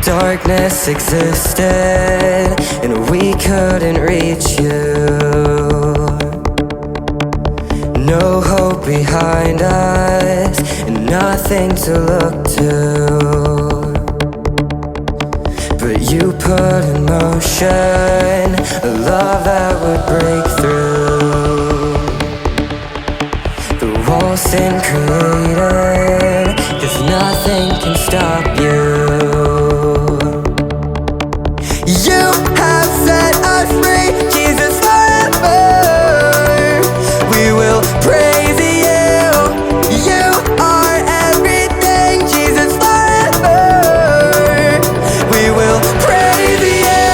Darkness existed and we couldn't reach you. No hope behind us and nothing to look to. But you put in motion a love that would break through the walls sin created, 'cause nothing can stop you. You have set us free, Jesus, forever. We will praise you. You are everything, Jesus, forever. We will praise you.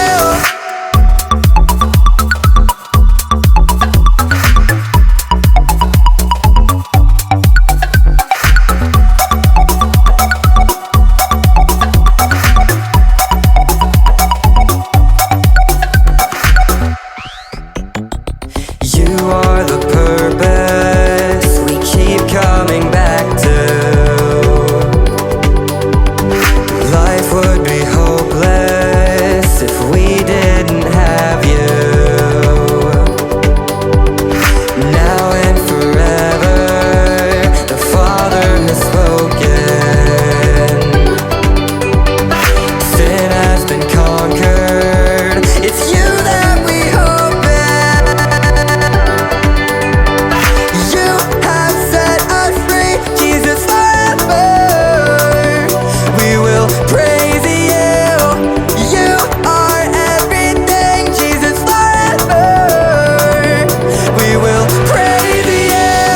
You are the purpose we keep coming back to. Life would be hopeless if we didn't have you. Now and forever, the Father has spoken. Sin has been conquered. It's you that we hope in. You have set us free, Jesus, forever. We will praise you. You are everything, Jesus, forever. We will praise you.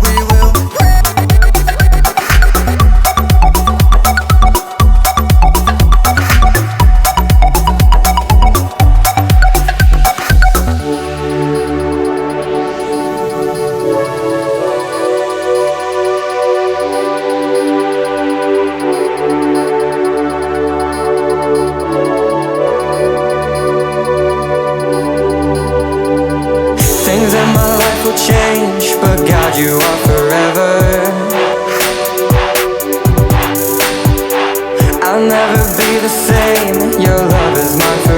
We will Things in my life will change, but God, you are forever. I'll never be the same. Your love is mine forever.